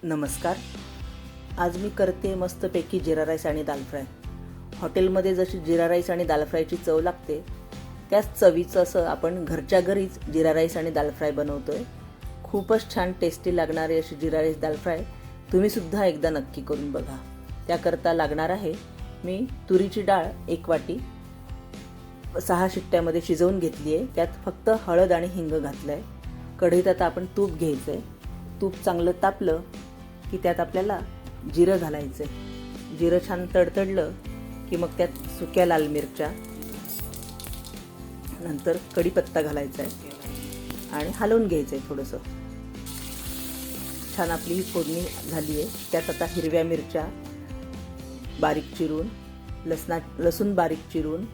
नमस्कार. आज मी करते मस्तपैकी जिरा राईस आणि दाल फ्राय. हॉटेलमध्ये जशी जिरा राईस आणि दाल फ्रायची चव लागते त्याच चवीचं असं आपण घरच्या घरीच जिरा राईस आणि दाल फ्राय बनवतोय. खूपच छान टेस्टी लागणारी अशी जिरा राईस दाल फ्राय तुम्हीसुद्धा एकदा नक्की करून बघा. त्याकरता लागणार आहे मी तुरीची डाळ 1 वाटी 6 शिट्ट्यामध्ये शिजवून घेतली आहे. त्यात फक्त हळद आणि हिंग घातलं आहे. कढईत आता आपण तूप घ्यायचं आहे. तूप चांगलं तापलं की त्यात आपल्याला जिरं घालायचं आहे. जिरं छान तडतडलं की मग त्यात सुक्या लाल मिरच्या, नंतर कढीपत्ता घालायचा आहे आणि हलवून घ्यायचं आहे थोडंसं. छान आपली ही फोडणी झाली आहे. त्यात आता हिरव्या मिरच्या बारीक चिरून, लसूण बारीक चिरून,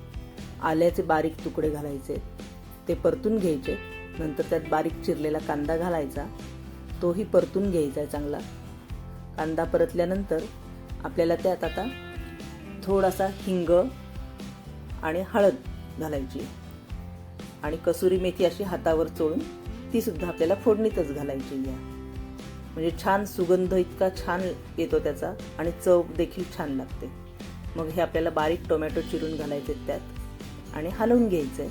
आल्याचे बारीक तुकडे घालायचे, ते परतून घ्यायचे. नंतर त्यात बारीक चिरलेला कांदा घालायचा, तोही परतून घ्यायचा आहे चांगला. कांदा परतल्यानंतर आपल्याला त्यात आता थोडासा हिंग आणि हळद घालायची आणि कसुरी मेथी अशी हातावर चोळून ती सुद्धा आपल्याला फोडणीतच घालायची आहे. म्हणजे छान सुगंध इतका छान येतो त्याचा आणि चव देखील छान लागते. मग हे आपल्याला बारीक टोमॅटो चिरून घालायचे त्यात आणि हलवून घ्यायचं आहे.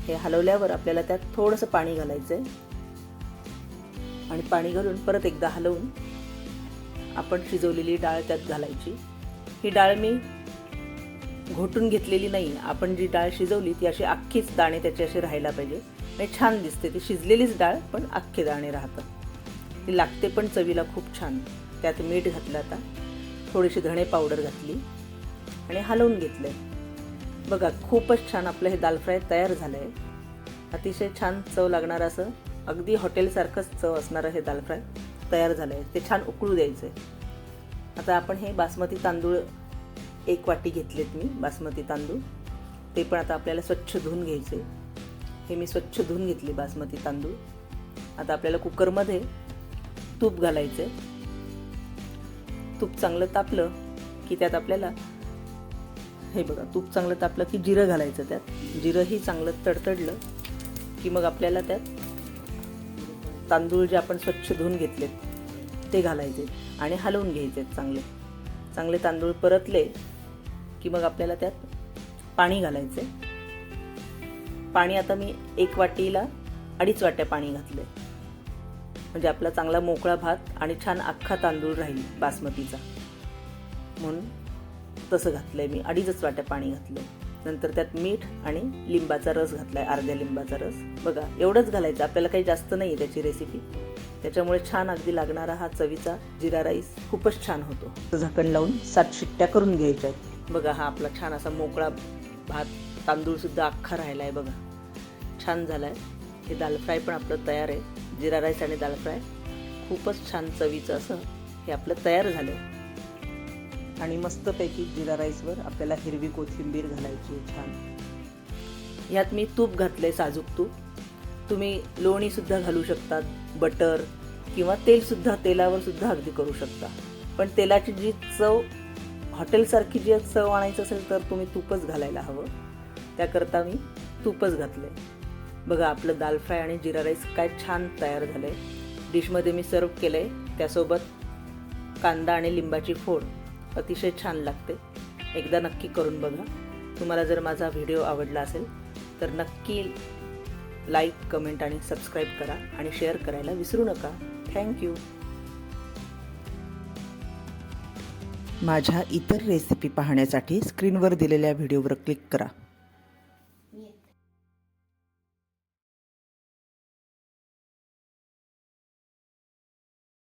हे हलवल्यावर आपल्याला त्यात थोडंसं पाणी घालायचं आहे आणि पाणी घालून परत एकदा हलवून आपण शिजवलेली डाळ त्यात घालायची. ही डाळ मी घोटून घेतलेली नाही. आपण जी डाळ शिजवली ती अशी अख्खीच दाणे त्याचे असे राहायला पाहिजे. म्हणजे छान दिसते. ती शिजलेलीच डाळ पण अख्खे दाणे राहतात. ती लागते पण चवीला खूप छान. त्यात मीठ घातलं, आता थोडीशी धणे पावडर घातली आणि हलवून घेतलं. बघा खूपच छान आपलं हे दाल फ्राय तयार झालं आहे. अतिशय छान चव लागणारं असं अगदी हॉटेलसारखंच चव असणारं हे दाल फ्राय तयार झालं आहे. ते छान उकळू द्यायचं आहे. आता आपण हे बासमती तांदूळ 1 वाटी घेतलेत मी बासमती तांदूळ. ते पण आता आपल्याला स्वच्छ धुवून घ्यायचे. हे मी स्वच्छ धुवून घेतले बासमती तांदूळ. आता आपल्याला कुकरमध्ये तूप घालायचं आहे. तूप चांगलं तापलं की त्यात आपल्याला हे बघा तूप चांगलं तापलं की जिरं घालायचं. त्यात जिरंही चांगलं तडतडलं की मग आपल्याला त्यात तांदूळ जे आपण स्वच्छ धुवून घेतलेत ते घालायचे आणि हलवून घ्यायचे चांगले. चांगले तांदूळ परतले की मग आपल्याला त्यात पाणी घालायचे. पाणी आता मी 1 वाटीला 2.5 वाट्या पाणी घातले. म्हणजे आपला चांगला मोकळा भात आणि छान अख्खा तांदूळ राहील बासमतीचा, म्हणून तसं घातलंय मी. 2.5 वाट्या पाणी घातलंय. नंतर त्यात मीठ आणि लिंबाचा रस घातलाय, अर्ध्या लिंबाचा रस. बघा एवढंच घालायचं. आपल्याला काही जास्त नाही आहे त्याची रेसिपी. त्याच्यामुळे छान अगदी लागणारा हा चवीचा जिरा राईस खूपच छान होतो. झाकण लावून 7 शिट्ट्या करून घ्यायच्या आहेत. बघा हा आपला छान असा मोकळा भात, तांदूळ सुद्धा अख्खा राहिला आहे. बघा छान झालाय. हे दाल फ्राय पण आपलं तयार आहे. जिरा राईस आणि दाल फ्राय खूपच छान चवीचं असं हे आपलं तयार झालं आहे. आणि मस्तपैकी जिरा राईसवर आपल्याला हिरवी कोथिंबीर घालायची छान. ह्यात मी तूप घातलंय, साजूक तूप. तुम्ही लोणीसुद्धा घालू शकतात, बटर किंवा तेलसुद्धा, तेलावर सुद्धा अगदी करू शकता. पण तेलाची जी चव हॉटेलसारखी जी चव आणायचं असेल तर तुम्ही तूपच घालायला हवं. त्याकरता मी तूपच घातलंय. बघा आपलं दाल फ्राय आणि जिरा राईस काय छान तयार झालंय. डिशमध्ये मी सर्व केलंय. त्यासोबत कांदा आणि लिंबाची फोड अतिशय छान लागते. एकदा नक्की करून बघा. तुम्हाला जर माझा व्हिडिओ आवडला असेल तर नक्की लाईक, कमेंट आणि सबस्क्राईब करा आणि शेअर करायला विसरू नका. थँक्यू. माझ्या इतर रेसिपी पाहण्यासाठी स्क्रीनवर दिलेल्या व्हिडिओवर क्लिक करा.